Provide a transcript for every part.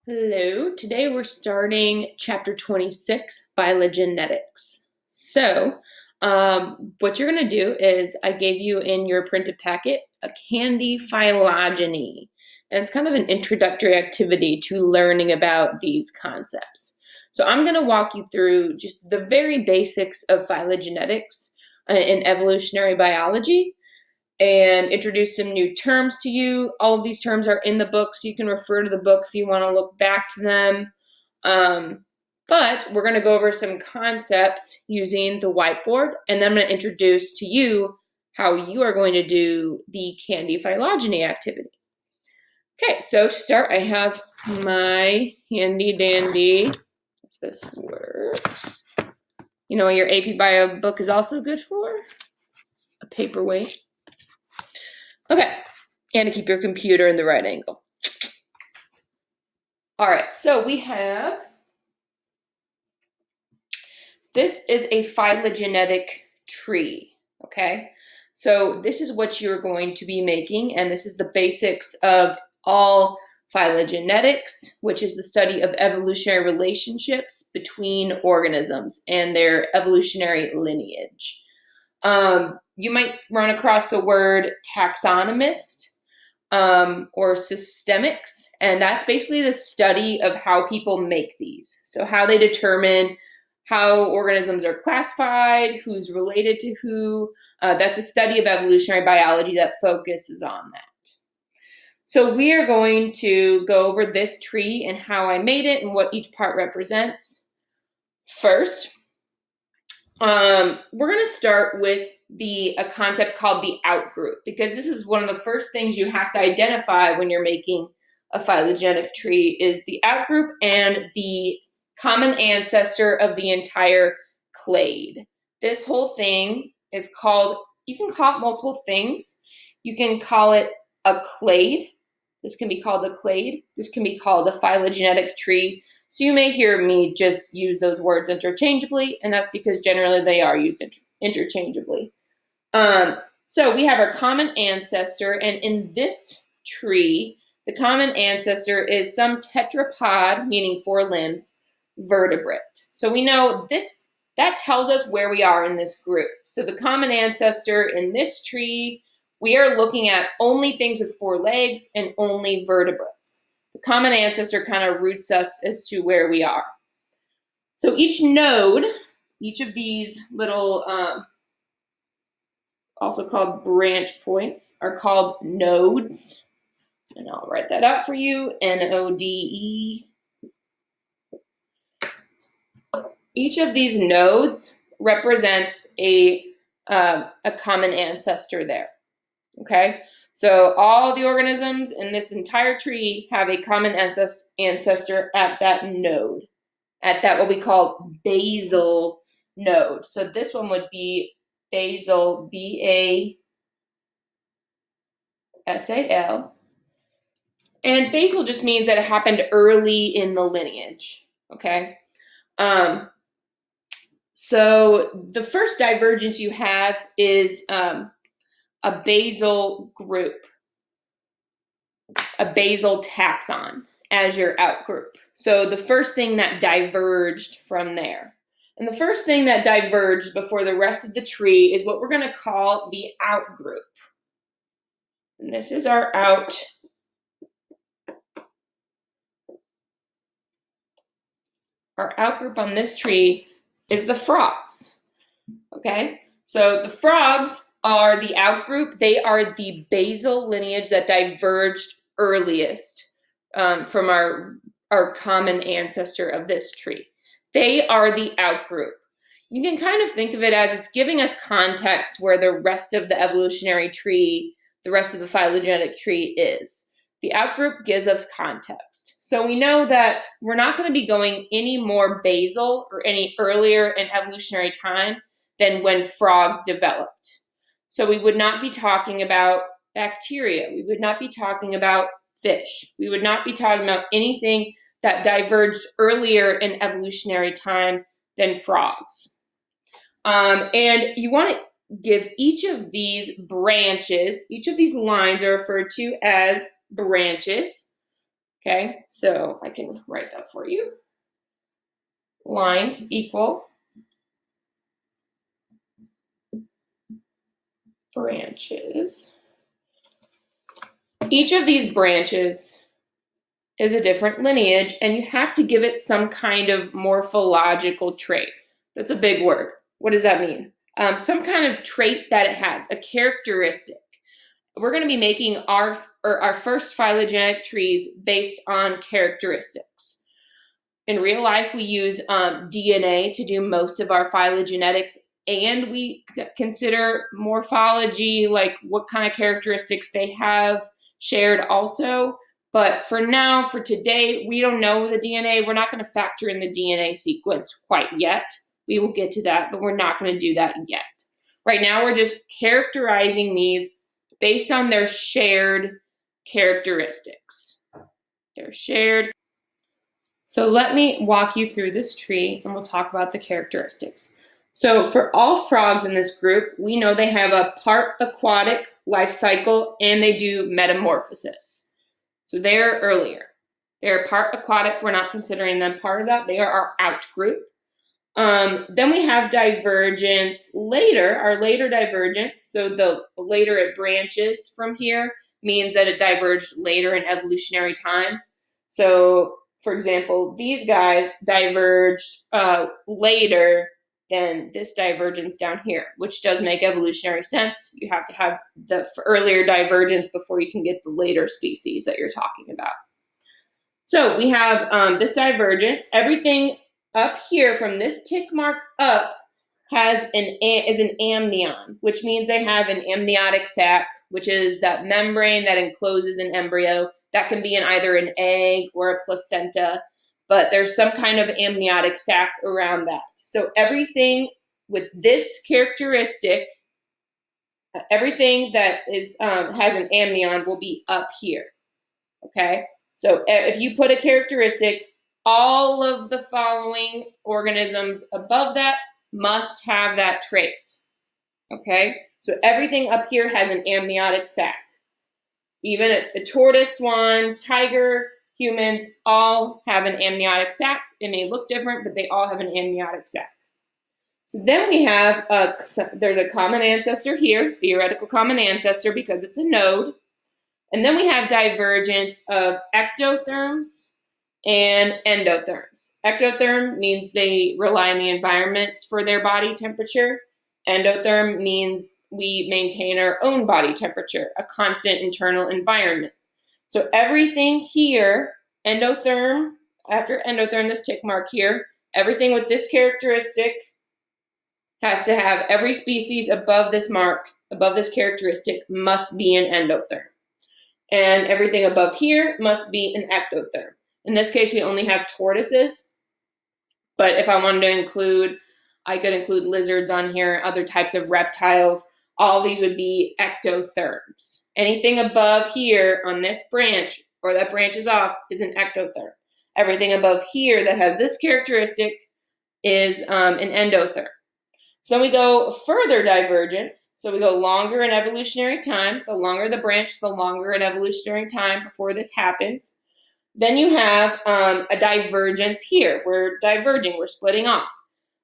Hello, today we're starting chapter 26, phylogenetics. What you're going to do is I gave you in your printed packet a candy phylogeny. And it's kind of an introductory activity to learning about these concepts. So I'm going to walk you through just the very basics of phylogenetics in evolutionary biology and introduce some new terms to you. All of these terms are in the book, so you can refer to the book if you want to look back to them. But we're going to go over some concepts using the whiteboard, and then I'm going to introduce to you how you are going to do the candy phylogeny activity. Okay, so to start, I have my handy dandy, if this works. You know what your AP Bio book is also good for? A paperweight. Okay, and to keep your computer in the right angle. All right, so we have, this is a phylogenetic tree, okay? So this is what you're going to be making, and this is the basics of all phylogenetics, which is the study of evolutionary relationships between organisms and their evolutionary lineage. You might run across the word taxonomist or systemics, and that's basically the study of how people make these. So how they determine how organisms are classified, who's related to who. That's a study of evolutionary biology that focuses on that. So we are going to go over this tree and how I made it and what each part represents. First, we're going to start with a concept called the outgroup, because this is one of the first things you have to identify when you're making a phylogenetic tree is the outgroup and the common ancestor of the entire clade. This whole thing is called, you can call it multiple things. You can call it a clade. This can be called a clade. This can be called a phylogenetic tree. So you may hear me just use those words interchangeably, and that's because generally they are used interchangeably. So we have our common ancestor, and in this tree, the common ancestor is some tetrapod, meaning 4 limbs, vertebrate. So we know this, that tells us where we are in this group. So the common ancestor in this tree, we are looking at only things with 4 legs and only vertebrates. The common ancestor kind of roots us as to where we are. So each node, each of these little, also called branch points, are called nodes. And I'll write that out for you, N-O-D-E. Each of these nodes represents a common ancestor there, okay? So all the organisms in this entire tree have a common ancestor at that node, at that what we call basal node. So this one would be basal, B-A-S-A-L. And basal just means that it happened early in the lineage, okay? So the first divergence you have is a basal group, a basal taxon as your outgroup. So the first thing that diverged from there. And the first thing that diverged before the rest of the tree is what we're going to call the outgroup. And this is our out. Our outgroup on this tree is the frogs. Okay, so the frogs are the outgroup. They are the basal lineage that diverged earliest from our common ancestor of this tree. They are the outgroup. You can kind of think of it as it's giving us context where the rest of the evolutionary tree, the rest of the phylogenetic tree is. The outgroup gives us context. So we know that we're not going to be going any more basal or any earlier in evolutionary time than when frogs developed. So we would not be talking about bacteria. We would not be talking about fish. We would not be talking about anything that diverged earlier in evolutionary time than frogs. And you want to give each of these branches, each of these lines are referred to as branches. Okay, so I can write that for you. Lines equal branches. Each of these branches is a different lineage, and you have to give it some kind of morphological trait. That's a big word. What does that mean? Some kind of trait that it has, a characteristic. We're going to be making our first phylogenetic trees based on characteristics. In real life, we use DNA to do most of our phylogenetics, and we consider morphology, like what kind of characteristics they have shared also. But for now, for today, we don't know the DNA. We're not going to factor in the DNA sequence quite yet. We will get to that, but we're not going to do that yet. Right now, we're just characterizing these based on their shared characteristics. They're shared. So let me walk you through this tree, and we'll talk about the characteristics. So for all frogs in this group, we know they have a part aquatic life cycle, and they do metamorphosis. So they're earlier. They're part aquatic. We're not considering them part of that. They are our out group. Then we have divergence later, our later divergence. So the later it branches from here means that it diverged later in evolutionary time. So, for example, these guys diverged later than this divergence down here, which does make evolutionary sense. You have to have the earlier divergence before you can get the later species that you're talking about. So we have this divergence. Everything up here from this tick mark up is an amnion, which means they have an amniotic sac, which is that membrane that encloses an embryo. That can be in either an egg or a placenta, but there's some kind of amniotic sac around that. So everything with this characteristic, everything that is has an amnion will be up here, okay? So if you put a characteristic, all of the following organisms above that must have that trait, okay? So everything up here has an amniotic sac. Even a tortoise, swan, tiger, humans all have an amniotic sac. They may look different, but they all have an amniotic sac. So then we have, there's a common ancestor here, theoretical common ancestor, because it's a node. And then we have divergence of ectotherms and endotherms. Ectotherm means they rely on the environment for their body temperature. Endotherm means we maintain our own body temperature, a constant internal environment. So everything here, endotherm, after endotherm, this tick mark here, everything with this characteristic has to have, every species above this mark, above this characteristic, must be an endotherm. And everything above here must be an ectotherm. In this case, we only have tortoises, but if I wanted to include, I could include lizards on here, other types of reptiles. All these would be ectotherms. Anything above here on this branch, or that branches off, is an ectotherm. Everything above here that has this characteristic is an endotherm. So we go further divergence. So we go longer in evolutionary time. The longer the branch, the longer in evolutionary time before this happens. Then you have a divergence here. We're diverging, we're splitting off.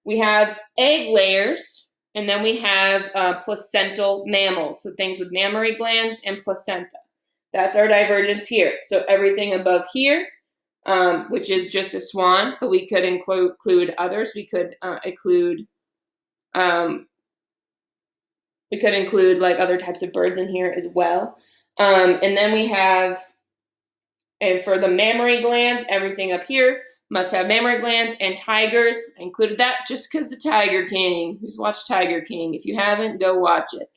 We have egg layers, and then we have placental mammals, so things with mammary glands and placenta. That's our divergence here. So everything above here, which is just a swan, but we could include others. We could include like other types of birds in here as well. And then we have, and for the mammary glands, everything up here must have mammary glands, and tigers. I included that just because the Tiger King. Who's watched Tiger King? If you haven't, go watch it.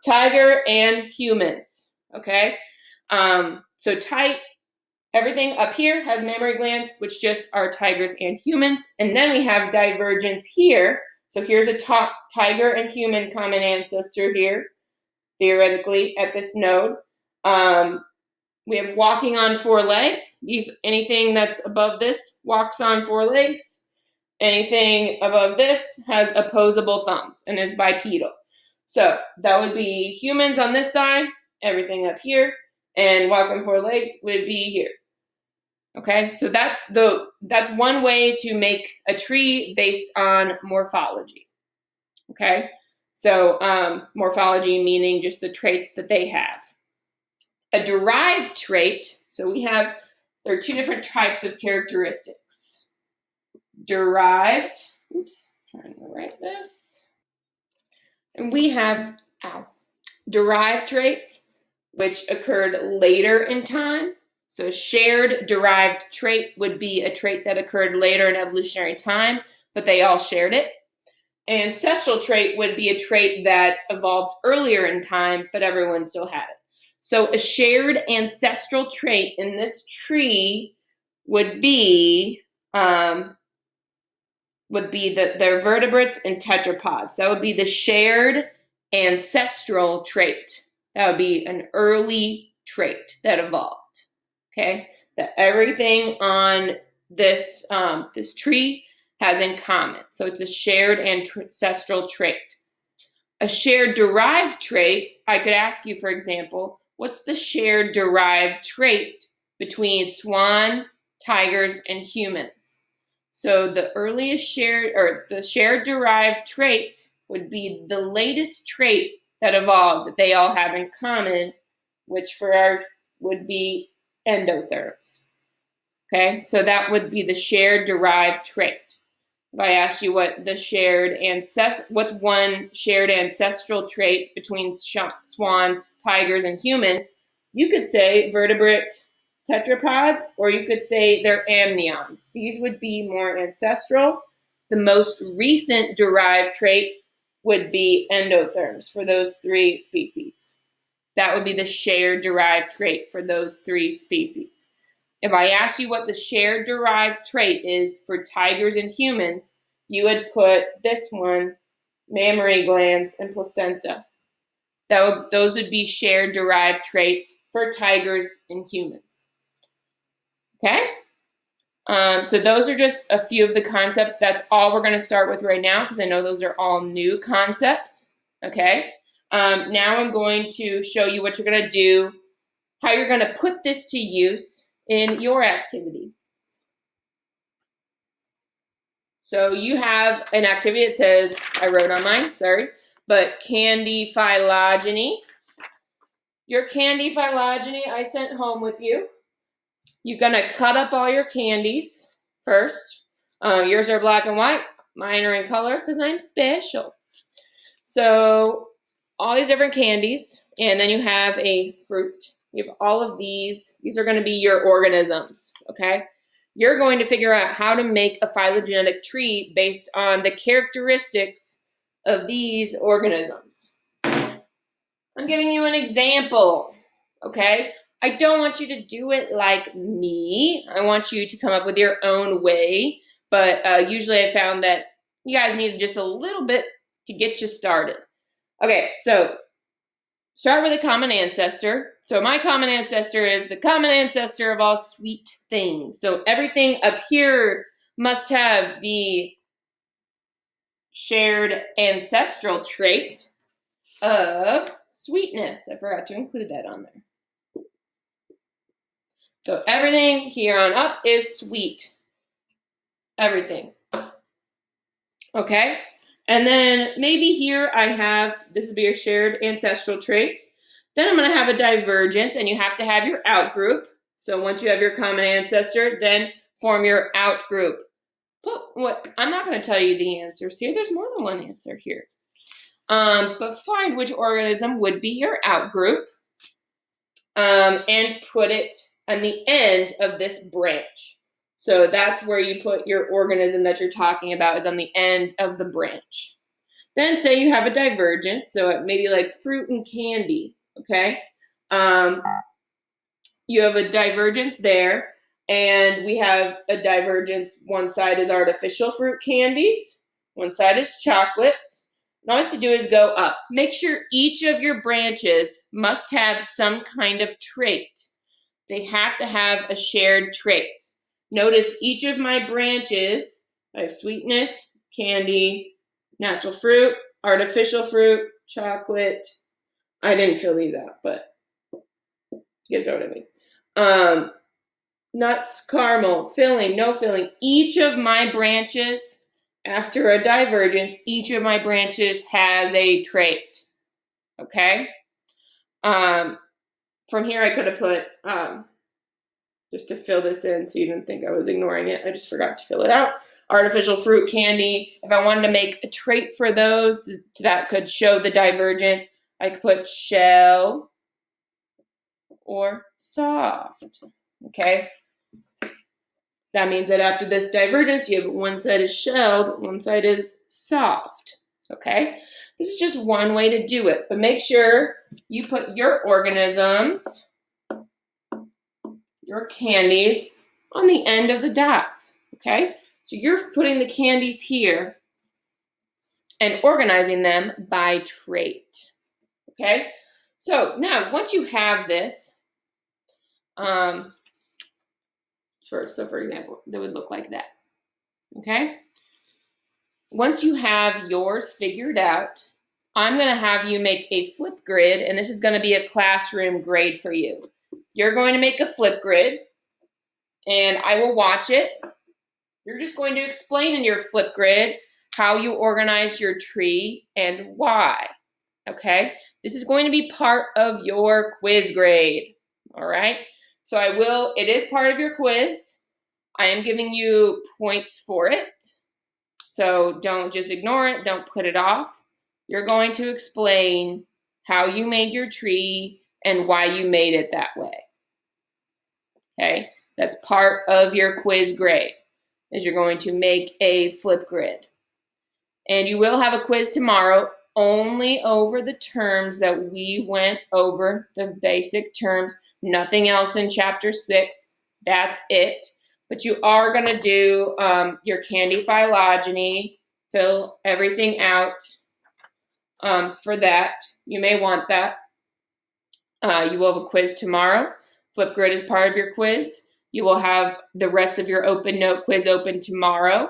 Tiger and humans, okay? So everything up here has mammary glands, which just are tigers and humans. And then we have divergence here. So here's a tiger and human common ancestor here, theoretically, at this node. We have walking on four legs. Anything that's above this walks on four legs. Anything above this has opposable thumbs and is bipedal. So that would be humans on this side, everything up here, and walking four legs would be here. Okay, so that's one way to make a tree based on morphology. Okay, so morphology meaning just the traits that they have. A derived trait, so there are two different types of characteristics. Derived, oops, trying to write this. And we have derived traits, which occurred later in time. So a shared derived trait would be a trait that occurred later in evolutionary time, but they all shared it. An ancestral trait would be a trait that evolved earlier in time, but everyone still had it. So a shared ancestral trait in this tree would be their vertebrates and tetrapods. That would be the shared ancestral trait. That would be an early trait that evolved. Okay, that everything on this tree has in common. So it's a shared ancestral trait. A shared derived trait, I could ask you, for example, what's the shared derived trait between swan, tigers, and humans? So the earliest shared derived trait would be the latest trait that evolved that they all have in common, which would be endotherms. Okay, so that would be the shared derived trait. If I asked you what's one shared ancestral trait between swans, tigers, and humans, you could say vertebrate tetrapods, or you could say they're amnions. These would be more ancestral. The most recent derived trait would be endotherms for those three species. That would be the shared derived trait for those three species. If I asked you what the shared derived trait is for tigers and humans, you would put this one, mammary glands and placenta. Those would be shared derived traits for tigers and humans. Okay? So those are just a few of the concepts. That's all we're going to start with right now because I know those are all new concepts. Okay? Now I'm going to show you what you're going to do, how you're going to put this to use in your activity. So you have an activity that says, I wrote on mine, sorry, but candy phylogeny. Your candy phylogeny I sent home with you. You're going to cut up all your candies first. Yours are black and white. Mine are in color because I'm special. So all these different candies, and then you have a fruit. You have all of these. These are going to be your organisms, okay? You're going to figure out how to make a phylogenetic tree based on the characteristics of these organisms. I'm giving you an example, okay? I don't want you to do it like me. I want you to come up with your own way, but usually I found that you guys need just a little bit to get you started. Okay, so start with a common ancestor. So my common ancestor is the common ancestor of all sweet things. So everything up here must have the shared ancestral trait of sweetness. I forgot to include that on there. So everything here on up is sweet. Everything. Okay? And then maybe here I have, this would be your shared ancestral trait. Then I'm going to have a divergence, and you have to have your outgroup. So once you have your common ancestor, then form your outgroup. But I'm not going to tell you the answers here. There's more than one answer here. But find which organism would be your outgroup and put it on the end of this branch. So that's where you put your organism that you're talking about, is on the end of the branch. Then say you have a divergence, so maybe like fruit and candy, okay? You have a divergence there, and we have a divergence. One side is artificial fruit candies, one side is chocolates. And all you have to do is go up. Make sure each of your branches must have some kind of trait. They have to have a shared trait. Notice each of my branches, I have sweetness, candy, natural fruit, artificial fruit, chocolate. I didn't fill these out, but you guys know what I mean. nuts, caramel, filling, no filling. Each of my branches, after a divergence, each of my branches has a trait, okay? From here I could have put, just to fill this in so you didn't think I was ignoring it, I just forgot to fill it out. Artificial fruit candy. If I wanted to make a trait for those that could show the divergence, I could put shell or soft, okay? That means that after this divergence, you have one side is shelled, one side is soft, okay? This is just one way to do it, but make sure you put your organisms, your candies, on the end of the dots, okay? So you're putting the candies here and organizing them by trait, okay? So now, once you have this, so for example, that would look like that, okay? Once you have yours figured out, I'm gonna have you make a flip grid, and this is gonna be a classroom grade for you. You're going to make a flip grid, and I will watch it. You're just going to explain in your flip grid how you organize your tree and why, okay? This is going to be part of your quiz grade, all right? So it is part of your quiz. I am giving you points for it. So don't just ignore it, don't put it off. You're going to explain how you made your tree and why you made it that way, okay? That's part of your quiz grade, is you're going to make a flip grid. And you will have a quiz tomorrow only over the terms that we went over, the basic terms, nothing else in chapter 6. That's it. But you are going to do your candy phylogeny, fill everything out for that. You may want that. You will have a quiz tomorrow. Flipgrid is part of your quiz. You will have the rest of your open note quiz open tomorrow.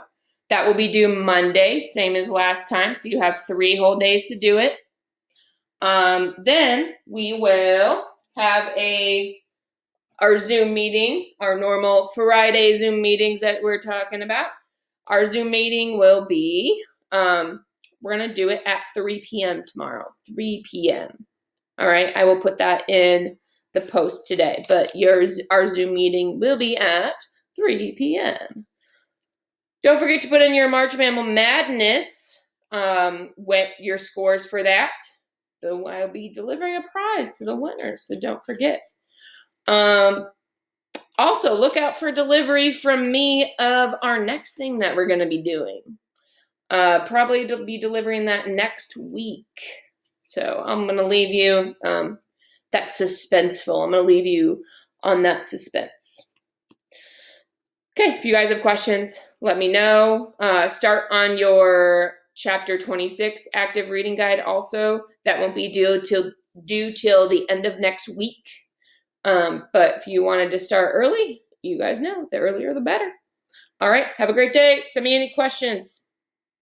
That will be due Monday, same as last time, so you have 3 whole days to do it. Then we will have our Zoom meeting, our normal Friday Zoom meetings that we're talking about. Our Zoom meeting will be, we're going to do it at 3 p.m. tomorrow, 3 p.m. All right, I will put that in the post today, but our Zoom meeting will be at 3 p.m. Don't forget to put in your March Mammal Madness, your scores for that. So I'll be delivering a prize to the winners, so don't forget. Also, look out for delivery from me of our next thing that we're going to be doing. Probably be delivering that next week. So I'm going to leave you, that's suspenseful. I'm going to leave you on that suspense. Okay, if you guys have questions, let me know. Start on your chapter 26 active reading guide also. That won't be due till the end of next week. But if you wanted to start early, you guys know, the earlier the better. All right, have a great day. Send me any questions.